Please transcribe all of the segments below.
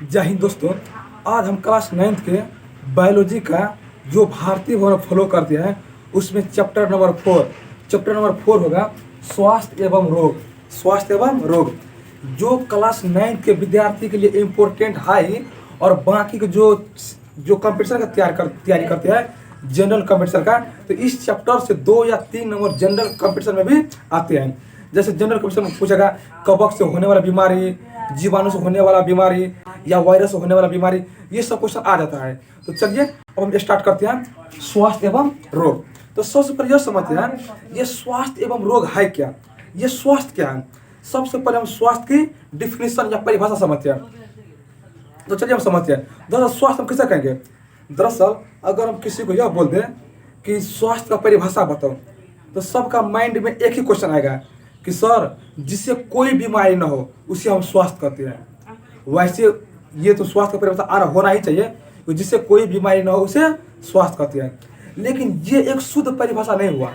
जय हिंद दोस्तों। आज हम क्लास 9th के बायोलॉजी का जो भारतीय भवन फॉलो करते हैं उसमें चैप्टर नंबर 4 होगा स्वास्थ्य एवं रोग। स्वास्थ्य एवं रोग जो क्लास 9 के विद्यार्थी के लिए इम्पोर्टेंट है और बाकी के जो कंपटीशन का तैयारी करते हैं जनरल कंपटीशन का, तो इस चैप्टर से 2 या 3 नंबर जनरल कंपटीशन में भी आते हैं। जैसे जनरल कंपटीशन में पूछेगा कवक से होने वाला बीमारी, जीवाणु से होने वाला बीमारी या वायरस से होने वाला बीमारी, ये सब क्वेश्चन आ जाता है। तो चलिए अब हम स्टार्ट करते हैं स्वास्थ्य एवं रोग। तो सबसे पहले यह समझते हैं ये स्वास्थ्य एवं रोग है क्या, ये स्वास्थ्य क्या है। सबसे पहले हम स्वास्थ्य की डिफिनेशन या परिभाषा समझते हैं। तो चलिए हम समझते हैं दरअसल स्वास्थ्य हम किसे कहेंगे। दरअसल अगर हम किसी को यह बोल दें कि स्वास्थ्य का परिभाषा बताओ, तो सबका माइंड में एक ही क्वेश्चन आएगा कि सर जिससे कोई बीमारी ना हो उसे हम स्वास्थ्य कहते हैं। वैसे ये तो स्वास्थ्य का परिभाषा होना ही चाहिए, जिससे कोई बीमारी ना हो उसे स्वास्थ्य कहते हैं। लेकिन ये एक शुद्ध परिभाषा नहीं हुआ।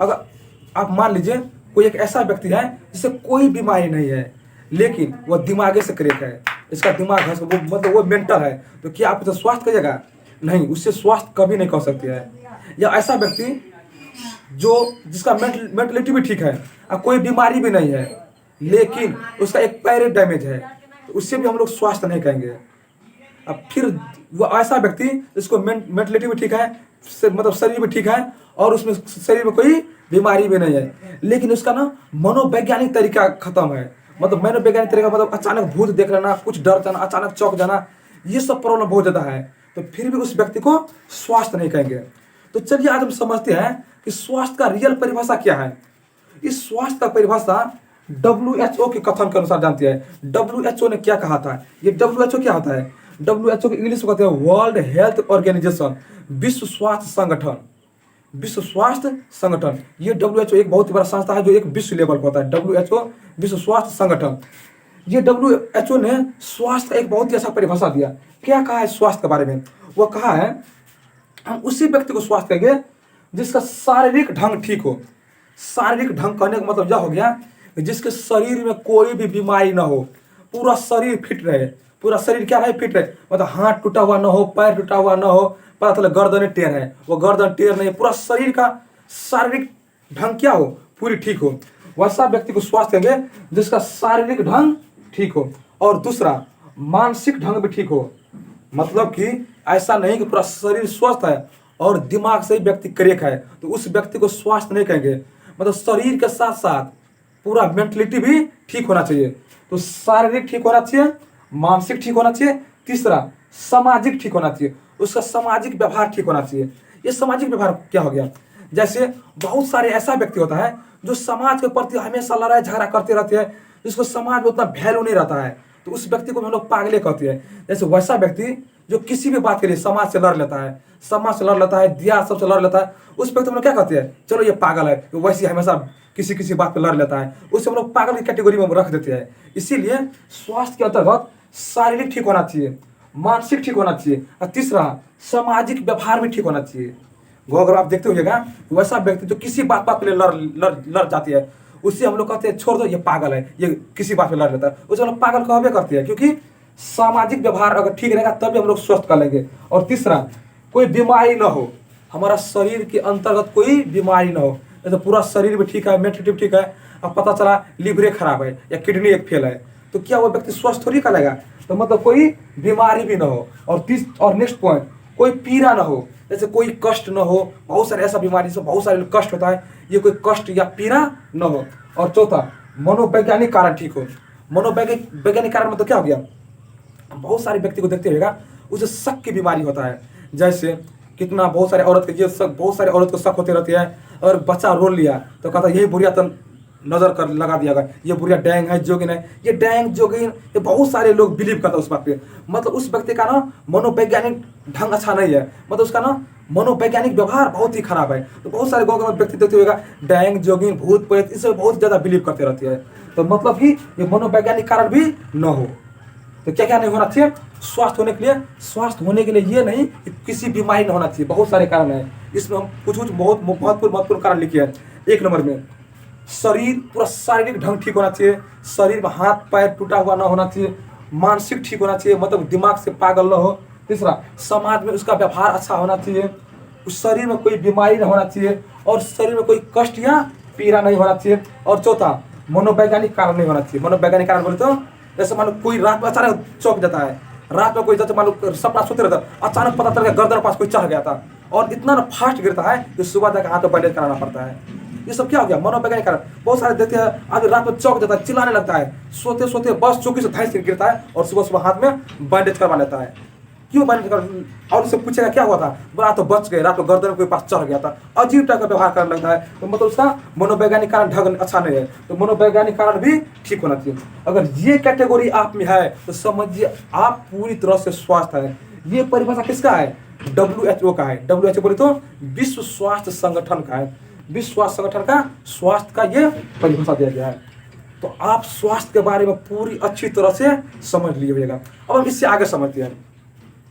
अगर आप मान लीजिए कोई एक ऐसा व्यक्ति है जिसे कोई बीमारी नहीं है लेकिन वह दिमागे से क्रेक है, इसका दिमाग है, मतलब वो मेंटल है, तो क्या आप उसे स्वास्थ्य कहिएगा? नहीं, उससे स्वास्थ्य कभी नहीं कह सकते हैं। या ऐसा व्यक्ति जिसका मेंटलिटी भी ठीक है और कोई बीमारी भी नहीं है लेकिन उसका एक पैर डैमेज है, तो उससे भी हम लोग स्वास्थ्य नहीं कहेंगे। अब फिर वो ऐसा व्यक्ति जिसको मेंटलिटी भी ठीक है, मतलब शरीर भी ठीक है और उसमें शरीर में कोई बीमारी भी नहीं है लेकिन उसका ना मनोवैज्ञानिक तरीका खत्म है। मतलब मनोवैज्ञानिक तरीका मतलब अचानक भूत देख लेना, कुछ डर जाना, अचानक चौंक जाना, ये सब प्रॉब्लम बहुत ज़्यादा है, तो फिर भी उस व्यक्ति को स्वास्थ्य नहीं कहेंगे। तो चलिए आज हम समझते हैं कि स्वास्थ्य का रियल परिभाषा क्या है। इस स्वास्थ्य का परिभाषा WHO के कथन के अनुसार जानते हैं। WHO ने क्या कहा था? ये WHO क्या होता है? WHO के इंग्लिश में कहते हैं वर्ल्ड हेल्थ ऑर्गेनाइजेशन, विश्व स्वास्थ्य संगठन। विश्व स्वास्थ्य संगठन, ये WHO एक बहुत ही बड़ा संस्था है जो एक विश्व लेवल पर होता है। WHO विश्व स्वास्थ्य संगठन, ये WHO ने स्वास्थ्य का एक बहुत ही अच्छा परिभाषा दिया। क्या कहा है स्वास्थ्य के बारे में? वो कहा है हम उसी व्यक्ति को स्वास्थ्य कहेंगे जिसका शारीरिक ढंग ठीक हो। शारीरिक ढंग कहने का मतलब यह हो गया कि जिसके शरीर में कोई भी बीमारी ना हो, पूरा शरीर फिट रहे। पूरा शरीर क्या है? फिट रहे, मतलब हाथ टूटा हुआ ना हो, पैर टूटा हुआ ना हो, पता चला गर्दन टेढ़ है, वो गर्दन टेढ़ नहीं, पूरा शरीर का शारीरिक ढंग क्या हो? पूरी ठीक हो। वैसा व्यक्ति को स्वास्थ्य कहेंगे जिसका शारीरिक ढंग ठीक हो और दूसरा मानसिक ढंग भी ठीक हो। मतलब कि ऐसा नहीं कि पूरा शरीर स्वस्थ है और दिमाग से ही व्यक्ति क्रेक है, तो उस व्यक्ति को स्वास्थ्य नहीं कहेंगे। मतलब शरीर के साथ साथ पूरा मेंटलिटी भी ठीक होना चाहिए। तो शारीरिक ठीक होना चाहिए, मानसिक ठीक होना चाहिए, तीसरा सामाजिक ठीक होना चाहिए, उसका सामाजिक व्यवहार ठीक होना चाहिए। ये सामाजिक व्यवहार क्या हो गया? जैसे बहुत सारे ऐसा व्यक्ति होता है जो समाज के प्रति हमेशा लड़ाई झगड़ा करते रहते हैं, जिसको समाज में उतना वैल्यू नहीं रहता है, तो उस व्यक्ति को हम लोग पागले कहते हैं। जैसे वैसा व्यक्ति जो किसी भी बात के लिए समाज से लड़ लेता है, दिया सबसे लड़ लेता है, उस व्यक्ति हम लोग क्या कहते हैं? चलो ये पागल है, तो वैसे हमेशा किसी बात पे लड़ लेता है, उससे हम लोग पागल की कैटेगरी में रख देते हैं। इसीलिए स्वास्थ्य के अंतर्गत शारीरिक ठीक होना चाहिए, मानसिक ठीक होना चाहिए और तीसरा सामाजिक व्यवहार भी ठीक होना चाहिए। अगर आप देखते होइएगा वैसा व्यक्ति जो किसी बात पे लड़ जाती है, उससे हम लोग कहते हैं छोड़ दो ये पागल है, ये किसी बात पे लड़ लेता है, उसे हम लोग पागल कहबे करते हैं, क्योंकि सामाजिक व्यवहार अगर ठीक रहेगा तभी हम लोग स्वस्थ कर लेंगे। और तीसरा कोई बीमारी ना हो, हमारा शरीर के अंतर्गत कोई बीमारी ना हो, जैसे पूरा शरीर भी ठीक है, मेंटलिटी भी ठीक है, अब पता चला लीवरे खराब है या किडनी एक फेल है, तो क्या वो व्यक्ति स्वस्थ थोड़ी करेगा? तो मतलब कोई बीमारी भी ना हो। और नेक्स्ट पॉइंट, कोई पीड़ा ना हो, जैसे कोई कष्ट ना हो। बहुत सारे ऐसा बीमारी से बहुत सारे कष्ट होता है, ये कोई कष्ट या पीड़ा न हो। और चौथा मनोवैज्ञानिक कारण ठीक हो। मनोवैज्ञानिक कारण मतलब क्या हो गया? बहुत सारे व्यक्ति को देखते हुएगा उसे शक की बीमारी होता है। जैसे कितना बहुत सारे औरत को शक होते रहते हैं, और बच्चा रो लिया तो कहता यही बुढ़िया तो नजर कर लगा दिया गया, ये बुढ़िया डैंग है, जोगिन है, ये डैंग जोगिन, ये बहुत सारे लोग बिलीव करते हैं उस बात पे। मतलब उस व्यक्ति का ना मनोवैज्ञानिक ढंग अच्छा नहीं है, मतलब उसका ना मनोवैज्ञानिक व्यवहार बहुत ही खराब है। तो बहुत सारे गाँव के व्यक्ति देखते हुएगा डैंग जोगिन भूत प्रेत इससे बहुत ज़्यादा बिलीव करते रहती है। तो मतलब कि ये मनोवैज्ञानिक कारण भी न हो। तो क्या क्या नहीं होना चाहिए स्वास्थ्य होने के लिए? स्वास्थ्य होने के लिए ये नहीं कि किसी बीमारी नहीं होना चाहिए, बहुत सारे कारण हैं। इसमें हम कुछ बहुत महत्वपूर्ण कारण लिखे हैं। एक नंबर में शरीर, पूरा शारीरिक ढंग ठीक होना चाहिए, शरीर में हाथ पैर टूटा हुआ ना होना चाहिए, मानसिक ठीक होना चाहिए, मतलब दिमाग से पागल न हो। तीसरा, समाज में उसका व्यवहार अच्छा होना चाहिए, उस शरीर में कोई बीमारी नहीं होना चाहिए, और शरीर में कोई कष्ट या पीड़ा नहीं होना चाहिए। और चौथा, मनोवैज्ञानिक कारण नहीं होना चाहिए। मनोवैज्ञानिक कारण बोले तो जैसे मान लो कोई रात में अचानक चौंक जाता है, रात में कोई जैसे मान लो सपना सोते रहता है, अचानक पता चल गया गर्दन के पास कोई चढ़ गया था, और इतना ना फास्ट गिरता है कि सुबह तक हाथ में बैंडेज कराना पड़ता है। ये सब क्या हो गया? मनोवैज्ञानिक कारण। बहुत सारे देखते हैं आदमी रात में चौंक जाता है, चिल्लाने लगता है, सोते सोते बस चौकी से धैस से गिरता है, और सुबह सुबह हाथ में बैंडेज करवा लेता है। क्यों बैंडेज कर? और उससे पूछेगा क्या हुआ था, बोला तो बच गए, रात को गर्दन के पास चढ़ गया था। अजीब टाइप का व्यवहार करने लगता है, तो मतलब उसका मनोवैज्ञानिक कारण ढंग अच्छा नहीं है। तो मनोवैज्ञानिक कारण भी ठीक होना चाहिए। अगर ये कैटेगरी आप में है तो समझिए आप पूरी तरह से स्वस्थ है। ये परिभाषा किसका है? WHO का है। WHO बोले तो विश्व स्वास्थ्य संगठन का है। विश्व स्वास्थ्य संगठन का स्वास्थ्य का ये परिभाषा दिया गया है। तो आप स्वास्थ्य के बारे में पूरी अच्छी तरह से समझ लीजिएगा। अब हम इससे आगे समझते हैं।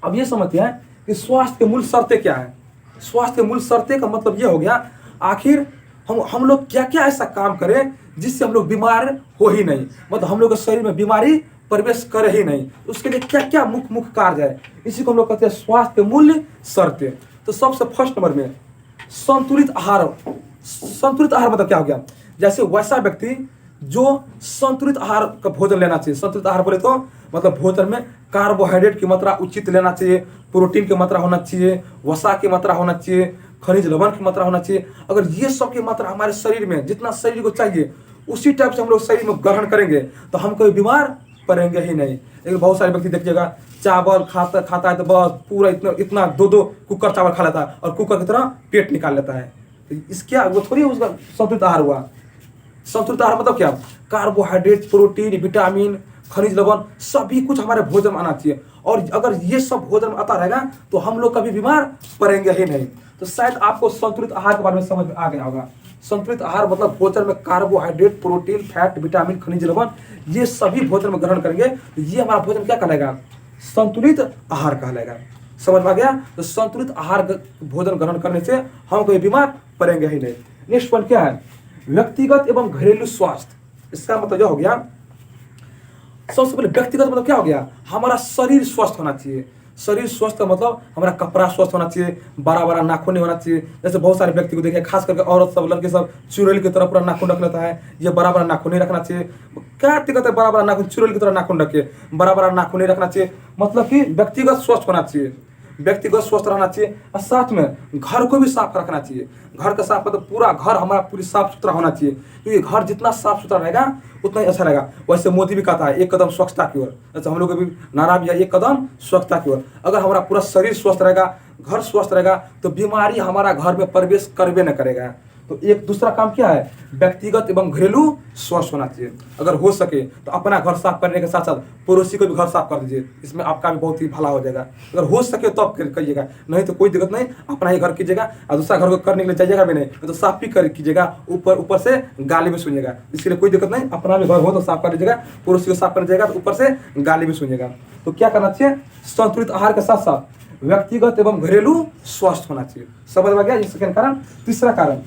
अब ये समझते हैं कि स्वास्थ्य के मूल शर्तें क्या है। स्वास्थ्य के मूल शर्तें का मतलब ये हो गया, आखिर हम लोग क्या क्या ऐसा काम करें जिससे हम लोग बीमार हो ही नहीं, मतलब हम लोग के शरीर में बीमारी प्रवेश करे ही नहीं। उसके लिए क्या क्या मुख्य मुख्य कार्य है, इसी को हम लोग कहते हैं स्वास्थ्य के मूल्य शर्तें। तो सबसे फर्स्ट नंबर में संतुलित आहार। संतुलित आहार मतलब क्या हो गया? जैसे वैसा व्यक्ति जो संतुलित आहार का भोजन लेना चाहिए। संतुलित आहार बोले तो मतलब भोजन में कार्बोहाइड्रेट की मात्रा उचित लेना चाहिए, प्रोटीन की मात्रा होना चाहिए, वसा की मात्रा होना चाहिए, खनिज लवण की मात्रा होना चाहिए। अगर ये सब की मात्रा हमारे शरीर में जितना शरीर को चाहिए उसी टाइप से हम लोग शरीर में ग्रहण करेंगे तो हम कोई बीमार पड़ेंगे ही नहीं। लेकिन बहुत सारे व्यक्ति देखिएगा, चावल खाता है तो बस पूरा इतना दो कुकर चावल खा लेता है और कुकर की तरह पेट निकाल लेता है। तो इसके वो थोड़ी उसका संतुलित आहार हुआ। संतुलित आहार मतलब क्या? कार्बोहाइड्रेट, प्रोटीन, विटामिन, खनिज लवण सभी कुछ हमारे भोजन में आना चाहिए। और अगर ये सब भोजन में आता रहेगा तो हम लोग कभी बीमार पड़ेंगे ही नहीं। तो शायद आपको संतुलित आहार के बारे में समझ में आ गया होगा। संतुलित आहार मतलब भोजन में कार्बोहाइड्रेट, प्रोटीन, फैट, विटामिन, खनिज लवण ये सभी भोजन में ग्रहण करेंगे तो ये हमारा भोजन क्या कहलाएगा? संतुलित आहार कहलाएगा। समझ में आ गया? तो संतुलित आहार भोजन ग्रहण करने से हम कोई बीमार पड़ेंगे ही नहीं। नेक्स्ट पॉइंट क्या है? व्यक्तिगत एवं घरेलू स्वास्थ्य। इसका मतलब यह हो गया, सबसे पहले व्यक्तिगत मतलब क्या हो गया? हमारा शरीर स्वस्थ होना चाहिए। शरीर स्वस्थ मतलब हमारा कपड़ा स्वस्थ होना चाहिए, बड़ा बड़ा नाखून नहीं होना चाहिए। जैसे बहुत सारे व्यक्ति को देखिए, खास करके औरत सब, लड़के सब चुड़ैल की तरह पूरा नाखून रख लेता है। ये बड़ा बड़ा नाखून नहीं रखना चाहिए। क्या दिक्कत है? बड़ा बड़ा नाखून, चुड़ैल की तरह नाखून रखिए, बड़ा बड़ा नाखून नहीं रखना चाहिए। मतलब कि व्यक्तिगत स्वस्थ होना चाहिए, व्यक्तिगत स्वस्थ रहना चाहिए। और साथ में घर को भी साफ रखना चाहिए। घर का साफ मतलब पूरा घर हमारा पूरी साफ सुथरा होना चाहिए, क्योंकि घर जितना साफ सुथरा रहेगा उतना ही अच्छा रहेगा। वैसे मोदी भी कहता है एक कदम स्वच्छता की ओर, जैसे हम लोग भी नारा भी है एक कदम स्वच्छता की ओर। अगर हमारा पूरा शरीर स्वस्थ रहेगा, घर स्वस्थ रहेगा तो बीमारी हमारा घर में प्रवेश करबे न करेगा। तो एक दूसरा काम क्या है? व्यक्तिगत एवं घरेलू स्वस्थ होना चाहिए। अगर हो सके तो अपना घर साफ करने के साथ साथ पड़ोसी को भी घर साफ कर दीजिए, इसमें आपका भी बहुत ही भला हो जाएगा। अगर हो सके तो आप करिएगा, नहीं तो कोई दिक्कत नहीं, अपना ही घर कीजिएगा और दूसरा घर को करने के लिए जाइएगा भी नहीं, तो साफ भी कर कीजिएगा, ऊपर से गाली भी सुनिएगा। इसके लिए कोई दिक्कत नहीं, अपना भी घर हो तो साफ कर लीजिएगा, पड़ोसी को साफ करने जाएगा तो ऊपर से गाली भी सुनिएगा। तो क्या करना चाहिए? संतुलित आहार के साथ साथ व्यक्तिगत एवं घरेलू स्वस्थ होना चाहिए। समझ में आ गया? ये सेकंड कारण। तीसरा कारण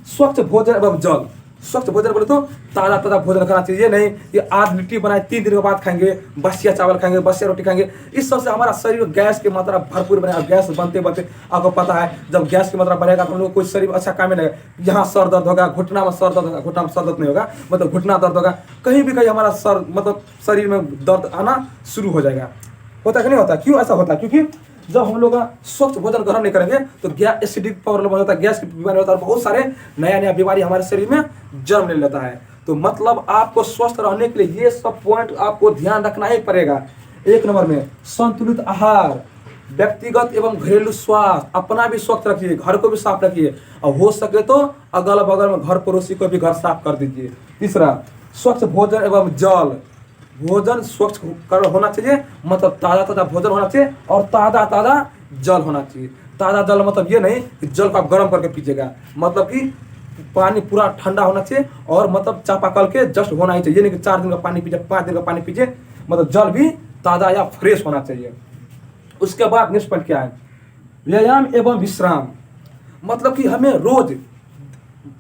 स्वच्छ भोजन एवं जल। स्वच्छ भोजन बोले तो ताज़ा ताज़ा भोजन खाना चाहिए। नहीं ये आज लिट्टी बनाए 3 दिन के बाद खाएंगे, बसिया चावल खाएंगे, बसिया रोटी खाएंगे, इस सबसे हमारा शरीर गैस की मात्रा भरपूर बने। और गैस बनते बनते आपको पता है जब गैस की मात्रा बढ़ेगा तो हम लोग को कोई शरीर में अच्छा काम नहीं लगेगा। यहाँ सर दर्द होगा, घुटना में सर दर्द होगा, घुटना में सर दर्द नहीं होगा, मतलब घुटना दर्द होगा, कहीं भी कहीं हमारा सर मतलब शरीर में दर्द आना शुरू हो जाएगा। होता कि नहीं होता? क्यों ऐसा होता है? क्योंकि जब हम लोग स्वच्छ भोजन ग्रहण नहीं करेंगे तो गैस, एसिडिक प्रॉब्लम हो जाता है, गैस की बीमारी होता है, बहुत सारे नया नया बीमारी हमारे शरीर में जन्म ले लेता है। तो मतलब आपको स्वस्थ रहने के लिए ये सब पॉइंट आपको ध्यान रखना ही पड़ेगा। एक नंबर में संतुलित आहार, व्यक्तिगत एवं घरेलू स्वास्थ्य, अपना भी स्वस्थ रखिए, घर को भी साफ रखिए, और हो सके तो अगल बगल में घर पड़ोसी को भी घर साफ कर दीजिए। तीसरा स्वच्छ भोजन एवं जल। भोजन स्वच्छ होना चाहिए, मतलब ताज़ा ताज़ा भोजन होना चाहिए और ताज़ा ताज़ा जल होना चाहिए। ताज़ा जल मतलब ये नहीं कि जल को आप गर्म करके पीजिएगा, मतलब कि पानी पूरा ठंडा होना चाहिए और मतलब चापाकल के जस्ट होना ही चाहिए। नहीं कि 4 दिन का पानी पीजिए, 5 दिन का पानी पीजिए, मतलब जल भी ताज़ा या फ्रेश होना चाहिए। उसके बाद नेक्स्ट पॉइंट क्या है? व्यायाम एवं विश्राम। मतलब कि हमें रोज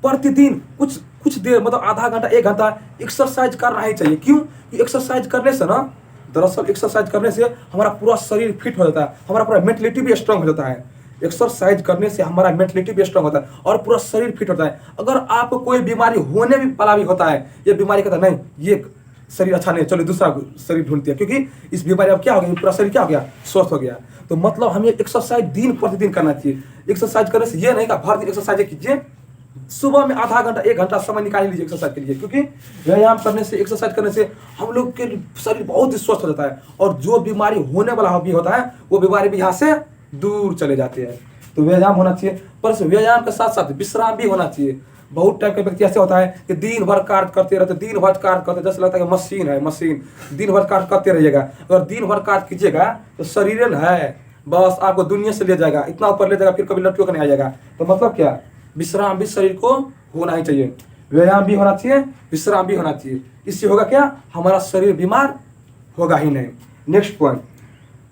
प्रतिदिन कुछ देर, मतलब आधा घंटा 1 घंटा एक्सरसाइज करना ही चाहिए। क्यों? कि एक्सरसाइज करने से ना दरअसल एक्सरसाइज करने से हमारा पूरा शरीर फिट हो जाता है, हमारा पूरा मेंटलिटी भी स्ट्रांग हो जाता है। एक्सरसाइज करने से हमारा मेंटलिटी भी स्ट्रांग होता है और पूरा शरीर फिट होता है। अगर आपको कोई बीमारी होने भी वाला भी होता है, ये बीमारी कहता है नहीं ये शरीर अच्छा नहीं, चलो दूसरा शरीर ढूंढते हैं, क्योंकि इस बीमारी अब क्या हो गया, पूरा शरीर क्या हो गया, स्वस्थ हो गया। तो मतलब हमें एक्सरसाइज दिन प्रतिदिन करना चाहिए। एक्सरसाइज करने से ये नहीं कि हर दिन एक्सरसाइज कीजिए, सुबह में आधा घंटा 1 घंटा समय निकाल लीजिए एक्सरसाइज के लिए, क्योंकि व्यायाम करने से, एक्सरसाइज करने से हम लोग के शरीर बहुत ही स्वस्थ हो जाता है और जो बीमारी होने वाला भी होता है वो बीमारी भी यहाँ से दूर चले जाते हैं। तो व्यायाम होना चाहिए, पर व्यायाम के साथ साथ विश्राम भी होना चाहिए। बहुत टाइप के व्यक्ति ऐसे होता है कि दिन भर कार्य करते रहते, दिन भर कार्य करते, जैसे लगता है कि मशीन है, मशीन दिन भर कार्य करते रहिएगा। अगर दिन भर कार्य कीजिएगा तो शरीर है बस आपको दुनिया से ले जाएगा, इतना ऊपर ले जाएगा, फिर कभी लट्टू का नहीं आ जाएगा। तो मतलब क्या, विश्राम भी शरीर को होना ही चाहिए, व्यायाम भी होना चाहिए, विश्राम भी होना चाहिए। इससे होगा क्या, हमारा शरीर बीमार होगा ही नहीं। नेक्स्ट पॉइंट,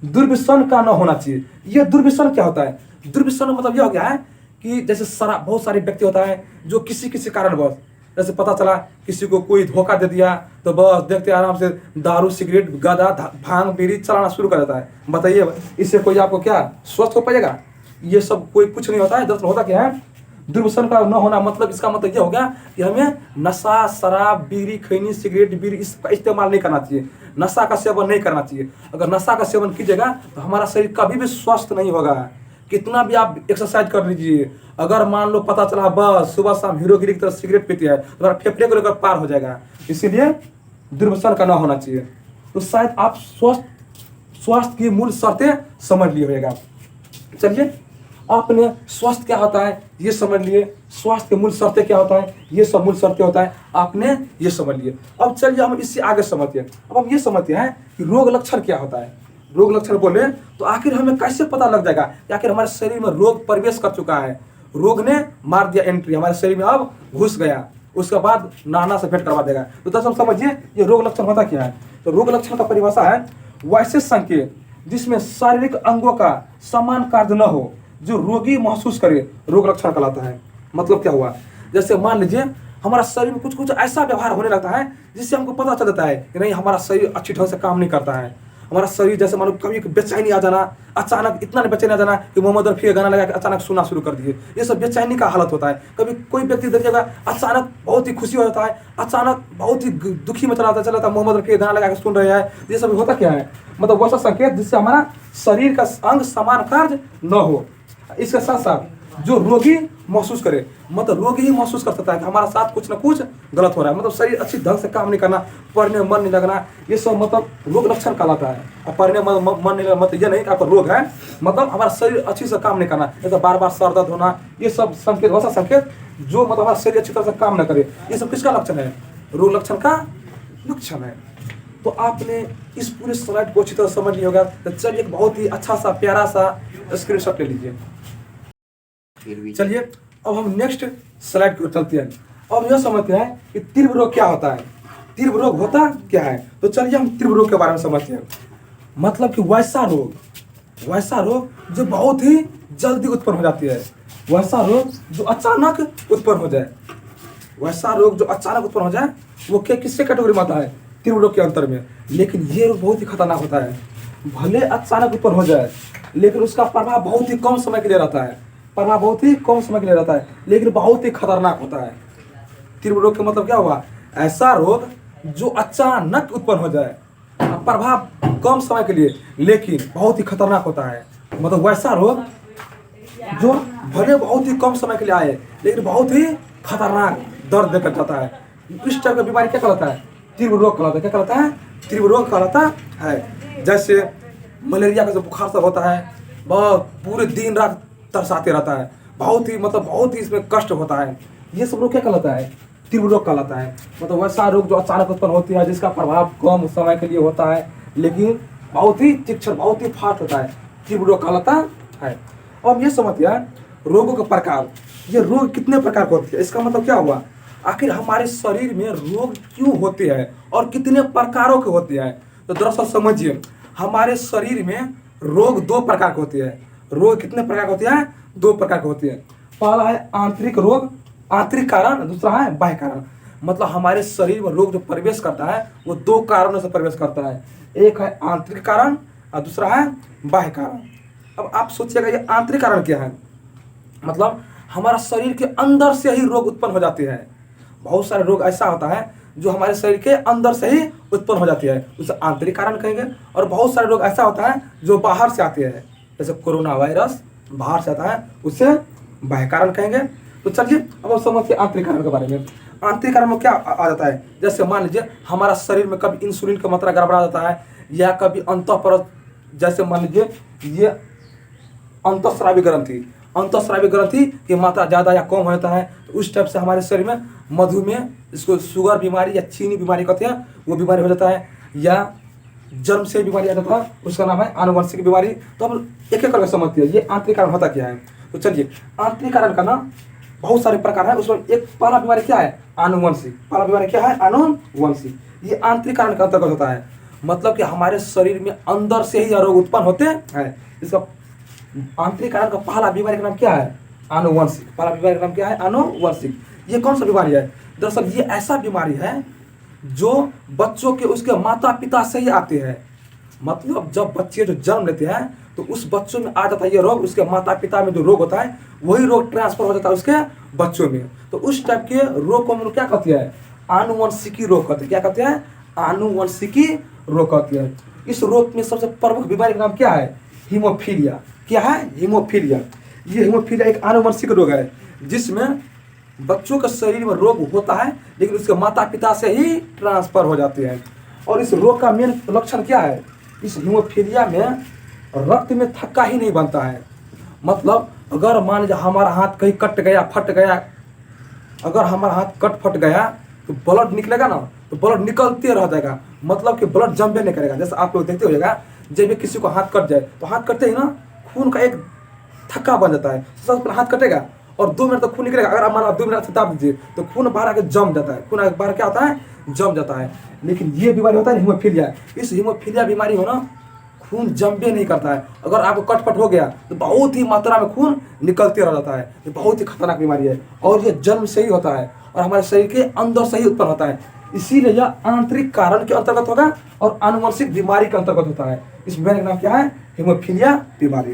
दुर्व्यसन का न होना चाहिए। यह दुर्व्यसन क्या होता है, दुर्व्यसन मतलब यह हो गया है कि जैसे बहुत सारे व्यक्ति होता है जो किसी कारण बस, जैसे पता चला किसी को कोई धोखा दे दिया तो बस देखते आराम से दारू, सिगरेट, गदा, भांग, बीड़ी चलाना शुरू कर देता है। बताइए इससे कोई आपको क्या स्वस्थ हो पाएगा? ये सब कोई कुछ नहीं होता है। दरअसल होता क्या है, दुर्व्यसन का न होना मतलब इसका मतलब ये हो गया कि हमें नशा, शराब, बीड़ी, खैनी, सिगरेट, बीड़ी इसका इस्तेमाल नहीं करना चाहिए, नशा का सेवन नहीं करना चाहिए। अगर नशा का सेवन कीजिएगा तो हमारा शरीर कभी भी स्वस्थ नहीं होगा। कितना भी आप एक्सरसाइज कर लीजिए, अगर मान लो पता चला बस सुबह शाम हीरोगिरी की तरह सिगरेट पीते हैं तो फेफड़े को लेकर पार हो जाएगा। इसीलिए दुर्व्यसन का न होना चाहिए। तो शायद आप स्वास्थ्य की मूल शर्तें समझ लिए होगा। चलिए, आपने स्वास्थ्य क्या होता है ये समझ लिए, स्वास्थ्य के मूल शर्तें क्या होता है, ये सब मूल शर्तें होता है, आपने ये समझ लिए। अब चलिए हम इससे आगे समझते हैं। अब हम ये समझते हैं कि रोग लक्षण क्या होता है। रोग लक्षण बोले तो आखिर हमें कैसे पता लग जाएगा कि आखिर हमारे शरीर में रोग प्रवेश कर चुका है, रोग ने मार दिया एंट्री, हमारे शरीर में अब घुस गया, उसके बाद नाना से भेंट करवा देगा। तो दरअसल समझिए ये रोग लक्षण होता क्या है। तो रोग लक्षण का परिभाषा है वैसे संकेत जिसमें शारीरिक अंगों का समान कार्य न हो जो रोगी महसूस करे, रोग लक्षण कहलाता है। मतलब क्या हुआ, जैसे मान लीजिए हमारा शरीर में कुछ कुछ ऐसा व्यवहार होने लगता है जिससे हमको पता चल जाता है कि नहीं हमारा शरीर अच्छी ढंग से काम नहीं करता है। हमारा शरीर जैसे मानो कभी बेचैनी आ जाना, अचानक इतना बेचैनी आ जाना कि मोहम्मद रफ़ी का गाना लगा के अचानक सुनना शुरू कर दिए, ये सब बेचैनी का हालत होता है। कभी कोई व्यक्ति देखिएगा अचानक बहुत ही खुशी हो जाता है, अचानक बहुत ही दुखी में चला जाता है, मोहम्मद रफ़ी का गाना लगा के सुन रहे हैं। ये सब होता क्या है, मतलब वैसा संकेत जिससे हमारा शरीर का अंग समान कार्य न हो। इसके साथ साथ जो रोगी महसूस करे, मतलब रोगी ही महसूस कर सकता है कि हमारा साथ कुछ ना कुछ गलत हो रहा है, मतलब शरीर अच्छी ढंग से काम नहीं करना, पढ़ने में मन नहीं लगना, ये सब मतलब रोग लक्षण कहलाता है। और पढ़ने में मन नहीं लगना मतलब ये नहीं कि आपका रोग है, मतलब हमारा शरीर अच्छी से काम नहीं करना, जैसे बार बार सर दर्द होना, ये सब संकेत, वैसा संकेत जो मतलब हमारा शरीर अच्छी तरह से काम न करे, ये सब किसका लक्षण है, रोग लक्षण का लक्षण है। तो आपने इस पूरे स्लाइड को अच्छी तरह समझ लिया होगा। तो चलिए एक बहुत ही अच्छा सा प्यारा सा स्क्रीनशॉट ले लीजिए। चलिए अब हम नेक्स्ट स्लाइड को चलते हैं। अब यह समझते हैं कि तीव्र रोग क्या होता है, तीव्र रोग होता क्या है। तो चलिए हम तीव्र रोग के बारे में समझते हैं। मतलब कि वैसा रोग जो बहुत ही जल्दी उत्पन्न हो जाती है, वैसा रोग जो अचानक उत्पन्न हो जाए, वैसा रोग जो अचानक उत्पन्न हो जाए वो क्या किससे कैटेगरी में आता है, तीव्र रोग के अंतर में। लेकिन ये रोग बहुत ही खतरनाक होता है, भले अचानक उत्पन्न हो जाए लेकिन उसका प्रभाव बहुत ही कम समय के लिए रहता है, प्रभाव बहुत ही कम समय के लिए रहता है, लेकिन बहुत ही खतरनाक होता है। तीव्र रोग का मतलब क्या हुआ, ऐसा रोग जो अचानक उत्पन्न हो जाए, प्रभाव कम समय के लिए लेकिन बहुत ही खतरनाक होता है। मतलब वैसा रोग जो भले बहुत ही कम समय के लिए आए लेकिन बहुत ही खतरनाक दर्द देकर जाता है। इस टाइप का बीमारी क्या कहलाता है, तीव्र रोग कहलाता है। क्या कहलाता है, तीव्र रोग कहलाता है। जैसे मलेरिया का जो बुखार सब होता है, बहुत पूरे दिन रात तरसाते रहता है, बहुत ही इसमें कष्ट होता है, ये सब रोग क्या कहलाता है, तीव्र रोग कहलाता है। मतलब वैसा रोग जो अचानक उत्पन्न होती है जिसका प्रभाव कम समय के लिए होता है लेकिन बहुत ही तीक्ष्ण, बहुत ही फास्ट होता है, तीव्र रोग कहलाता है। अब ये समझिए रोगों का प्रकार, ये रोग कितने प्रकार के होते हैं, इसका मतलब क्या हुआ, आखिर हमारे शरीर में रोग क्यों होते हैं और कितने प्रकारों के होते हैं। तो दरअसल समझिए हमारे शरीर में रोग 2 प्रकार के होते हैं। रोग कितने प्रकार के होते हैं, 2 प्रकार के होते हैं। पहला है आंतरिक रोग, आंतरिक कारण, दूसरा है बाह्य कारण। मतलब हमारे शरीर में रोग जो प्रवेश करता है वो दो कारणों से प्रवेश करता है। एक है आंतरिक कारण और दूसरा है बाह्य कारण। अब आप सोचिएगा ये आंतरिक कारण क्या है, मतलब हमारा शरीर के अंदर से ही रोग उत्पन्न हो जाते हैं। बहुत सारे रोग ऐसा होता है जो हमारे शरीर के अंदर से ही उत्पन्न हो जाती है, उसे आंतरिक कारण कहेंगे। और बहुत सारे रोग ऐसा होता है जो बाहर से आते हैं, जैसे कोरोना वायरस बाहर से आता है, उसे बाह्य कारण कहेंगे। तो चलिए अब हम समझते हैं आंतरिक कारण के बारे में। आंतरिक कारण में क्या आ जाता है, जैसे मान लीजिए हमारा शरीर में कभी इंसुलिन की मात्रा गड़बड़ा जाता है, या कभी अंतःपरत, जैसे मान लीजिए ये अंतःस्रावी ग्रंथि की मात्रा ज़्यादा या कम हो जाता है, तो उस टाइप से हमारे शरीर में मधुमेह, इसको शुगर बीमारी या चीनी बीमारी कहते हैं, वो बीमारी हो जाता है। या जन्म से बीमारी आ जाता है, उसका नाम है आनुवंशिक बीमारी। तो हम एक एक करके समझते हैं ये आंतरिक कारण होता क्या है। तो चलिए आंतरिक कारण का ना बहुत सारे प्रकार है, उसमें एक पहला बीमारी क्या है, आनुवंशिक। पहला बीमारी क्या है, आनुवंशिक। ये आंतरिक कारण का अंतर्गत होता है, मतलब कि हमारे शरीर में अंदर से ही रोग उत्पन्न होते हैं। इसका आंतरिक कारण का पहला बीमारी का नाम क्या है, आनुवंशिक। पहला बीमारी का नाम क्या है, आनुवंशिक। ये कौन सा बीमारी है, दरअसल ये ऐसा बीमारी है जो बच्चों के उसके माता पिता से ही आते हैं। मतलब जब बच्चे जो जन्म लेते हैं तो उस बच्चों में आ जाता है ये रोग, उसके माता पिता में जो रोग होता है वही रोग ट्रांसफर हो जाता है उसके बच्चों में। तो उस टाइप के रोग को हम लोग क्या कहते हैं, आनुवंशिकी रोग कहते हैं। क्या कहते हैं, आनुवंशिकी रोग कहते हैं। इस रोग में सबसे प्रमुख बीमारी का नाम क्या है, हीमोफीलिया। क्या है, हीमोफीलिया। ये हीमोफीलिया एक आनुवंशिक रोग है जिसमें बच्चों के शरीर में रोग होता है लेकिन उसके माता पिता से ही ट्रांसफर हो जाते हैं। और इस रोग का मेन लक्षण क्या है, इस हीमोफीलिया में रक्त में थक्का ही नहीं बनता है। मतलब अगर मान लीजिए हमारा हाथ कहीं कट गया, फट गया, अगर हमारा हाथ कट फट गया तो ब्लड निकलेगा ना, तो ब्लड निकलते रह जाएगा, मतलब कि ब्लड जम्बे नहीं करेगा। जैसे आप लोग देखते होगा जब भी किसी को हाथ कट जाए तो हाथ कटते ही ना खून का एक थक्का बन जाता है। सबसे पहले हाथ कटेगा और 2 मिनट तक खून निकलेगा। अगर आप 2 मिनट से दाब दीजिए तो खून बाहर आके जम जाता है, खून आगे बाहर क्या होता है, जम जाता है। लेकिन ये बीमारी होता है हीमोफीलिया। इस हीमोफीलिया बीमारी हो ना खून जम्बे नहीं करता है। अगर आपको कटपट हो गया तो बहुत ही मात्रा में खून निकलते रह जाता है। ये बहुत ही खतरनाक बीमारी है और ये जन्म से ही होता है और हमारे शरीर के अंदर से ही उत्पन्न होता है। इसीलिए यह आंतरिक कारण के अंतर्गत होगा और आनुवंशिक बीमारी के अंतर्गत होता है। इस बीमारी का नाम क्या है, हीमोफीलिया बीमारी।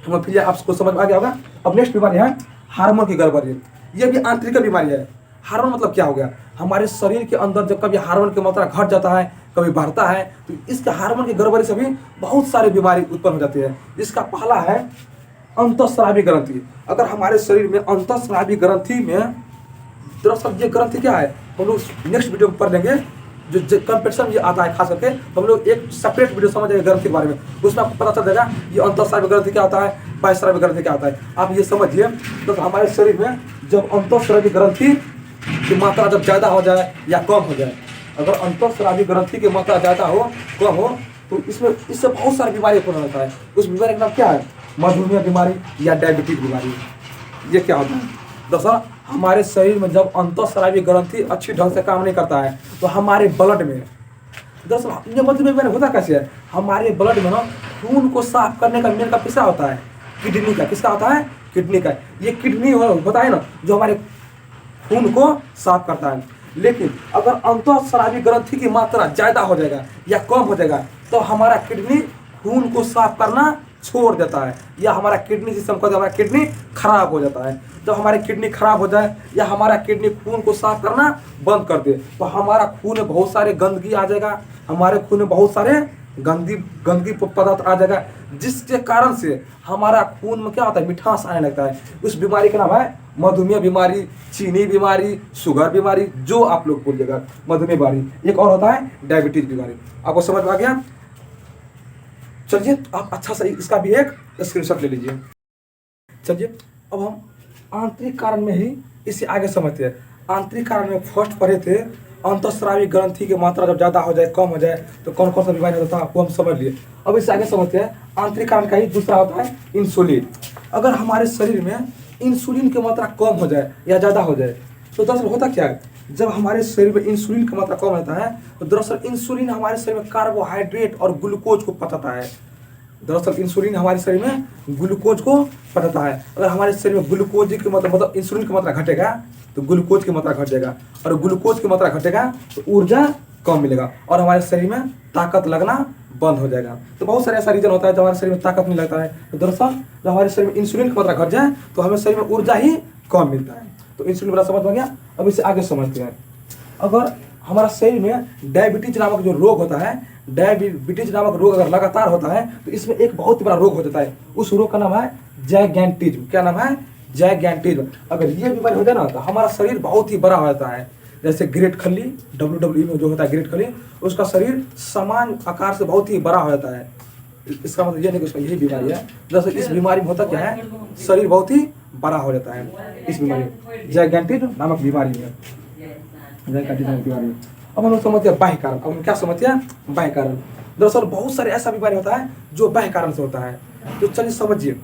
हीमोफीलिया आपको समझ में आ गया होगा। अब नेक्स्ट बीमारी है हार्मोन की गड़बड़ी। ये भी आंतरिक बीमारी है। हार्मोन मतलब क्या हो गया, हमारे शरीर के अंदर जब कभी हार्मोन की मात्रा घट जाता है, कभी बढ़ता है, तो इसके हार्मोन की गड़बड़ी से भी बहुत सारी बीमारी उत्पन्न हो जाती है। इसका पहला है अंतःस्रावी ग्रंथि। अगर हमारे शरीर में अंतःस्रावी ग्रंथि में, दरअसल ये ग्रंथि क्या है हम लोग नेक्स्ट वीडियो में पढ़ लेंगे। जो कंपटीशन में ये आता है खास करके हम लोग एक सेपरेट वीडियो समझेंगे ग्रंथि के बारे में, उसमें आपको पता चल जाएगा ये अंतःस्रावी ग्रंथि क्या होता है, बाह्यस्रावी ग्रंथि क्या होता है। आप ये समझिए, तो हमारे शरीर में जब अंतःस्रावी ग्रंथि की मात्रा जब ज़्यादा हो जाए या कम हो जाए, अगर अंतःस्रावी ग्रंथि की मात्रा ज़्यादा हो कम हो तो इससे बहुत सारी बीमारी उत्पन्न होता है। उस बीमारी का नाम क्या है, मधुमेह बीमारी या डायबिटीज बीमारी। ये क्या होता है, दरअसल हमारे शरीर में जब अंतःस्रावी ग्रंथि अच्छी ढंग से काम नहीं करता है तो हमारे ब्लड में, दरअसल ये मधुमेह बीमारी होता कैसे है, हमारे ब्लड में ना खून को साफ करने का मेन का किसका होता है, किडनी का। किसका होता है, किडनी का। ये किडनी होता है ना जो हमारे खून को साफ करता है। लेकिन अगर अंतःस्रावी ग्रंथि की मात्रा ज़्यादा हो जाएगा या कम हो जाएगा तो हमारा किडनी खून को साफ करना छोड़ देता है, या हमारा किडनी सिस्टम को हमारा किडनी खराब हो जाता है। जब हमारी किडनी खराब हो जाए या हमारा किडनी खून को साफ करना बंद कर दे तो हमारा खून में बहुत सारे गंदगी आ जाएगा, हमारे खून में बहुत सारे गंदगी पदार्थ आ जाएगा, जिसके कारण से हमारा खून में क्या होता है, मिठास आने लगता है। उस बीमारी का नाम है मधुमेह बीमारी, चीनी बीमारी, शुगर बीमारी, जो आप लोग बोलिएगा मधुमेह बीमारी। एक और होता है डायबिटीज बीमारी। आपको समझ में आ गया। चलिए आप अच्छा सा इसका भी एक स्क्रीनशॉट ले लीजिए। चलिए अब हम आंतरिक कारण में ही इसे आगे समझते हैं। आंतरिक कारण में फर्स्ट पढ़े थे अंतःस्रावी ग्रंथि की मात्रा जब ज़्यादा हो जाए कम हो जाए तो कौन कौन सा बीमारी होता है वो हम समझ लिए। अब इससे आगे समझते हैं आंतरिक कारण का ही दूसरा होता है इंसुलिन। अगर हमारे शरीर में इंसुलिन की मात्रा कम हो जाए या ज़्यादा हो जाए तो दरअसल होता क्या है, जब हमारे शरीर में इंसुलिन की मात्रा कम होता है तो दरअसल इंसुलिन हमारे शरीर में कार्बोहाइड्रेट और ग्लूकोज को पचाता है। दरअसल इंसुलिन हमारे शरीर में ग्लूकोज को पचाता है। अगर हमारे शरीर में ग्लूकोज की मतलब इंसुलिन की मात्रा घटेगा तो ग्लूकोज की मात्रा घट जाएगा, और ग्लूकोज की मात्रा घटेगा तो ऊर्जा कम मिलेगा और हमारे शरीर में ताकत लगना बंद हो जाएगा। तो बहुत सारे ऐसा रीजन होता है जब हमारे शरीर में ताकत नहीं लगता है। तो दरअसल जब हमारे शरीर में इंसुलिन की मात्रा घट जाए तो हमें शरीर में ऊर्जा ही कम मिलता है। तो इंसुलिन बड़ा समझ में गया। अब इसे आगे समझते हैं। अगर हमारा शरीर में डायबिटीज नामक जो रोग होता है, डायबिटीज नामक रोग अगर लगातार होता है तो इसमें एक बहुत बड़ा रोग हो जाता है। उस रोग का नाम है जाइगैंटिज्म। क्या नाम है? जाइगैंटिज्म। अगर ये बीमारी हो जाए ना तो हमारा शरीर बहुत ही बड़ा हो जाता है। जैसे ग्रेट खली, WWE में जो होता है ग्रेट खली, उसका शरीर समान आकार से बहुत ही बड़ा हो जाता है। इसका मतलब ये नहीं कि उसका यही बीमारी है। जैसे इस बीमारी में होता क्या है, शरीर बहुत ही बड़ा हो जाता है इस बीमारी में, जाइगैंटिज्म नामक बीमारी में। अब हम लोग समझते हैं बाह्य कारण। अब हम क्या समझते हैं? बाह्य कारण। दरअसल बहुत सारे ऐसा बीमारी होता है जो बाह्य कारण से होता है। तो चलिए समझिए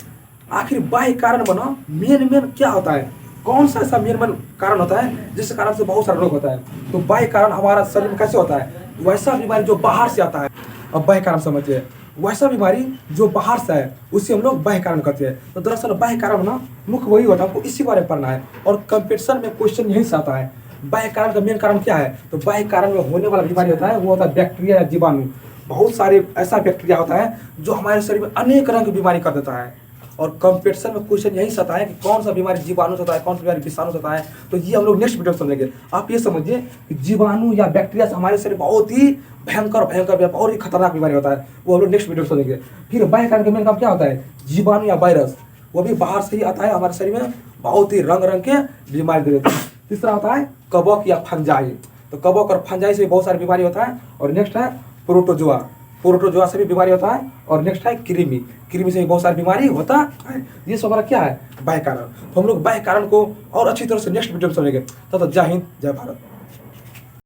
आखिर बाह्य कारण बना मेन क्या होता है, कौन सा ऐसा मेन कारण होता है जिस कारण से बहुत सारा रोग होता है। तो बाह्य कारण हमारा शरीर में कैसे होता है? वैसा बीमारी जो बाहर से आता है। अब बाह्य कारण समझिए, वैसा बीमारी जो बाहर से है उसे हम लोग बाह्य कारण कहते हैं। तो दरअसल बाह्य कारण ना मुख्य वही होता है, हमको इसी बारे में पढ़ना है और कंपटीशन में क्वेश्चन यही से आता है। बाह्य कारण का मेन कारण क्या है? तो बाह्य कारण में होने वाला बीमारी होता है वो होता है बैक्टीरिया या जीवाणु। बहुत सारे ऐसा बैक्टीरिया होता है जो हमारे शरीर में अनेक रंग की बीमारी कर देता है। और कंपटीशन में क्वेश्चन यही से आता है कि कौन सा बीमारी जीवाणु से होता है, कौन सा बीमारी विषाणु से होता है। तो ये हम लोग नेक्स्ट वीडियो में समझेंगे। आप ये समझिए कि जीवाणु या बैक्टीरिया से हमारे शरीर बहुत ही भयंकर बहुत ही खतरनाक बीमारी होता है, वो हम लोग नेक्स्ट वीडियो में समझेंगे। फिर बाह्य कारण का मेन काम क्या होता है? जीवाणु या वायरस, वो भी बाहर से ही आता है, हमारे शरीर में बहुत ही रंग के बीमारी दे देता है। तीसरा होता है कवक या फंजाई। तो कवक और फंजाई से भी बहुत सारी बीमारी होता है। और नेक्स्ट है प्रोटोजोआ, प्रोटोजोआ से भी बीमारी होता है। और नेक्स्ट है कृमि, कृमि से भी बहुत सारी बीमारी होता है। ये सब हमारा क्या है? बाह्य कारण। तो हम लोग बाह्य कारण को और अच्छी तरह से नेक्स्ट वीडियो में समझेंगे। तब तक जय हिंद, जय भारत।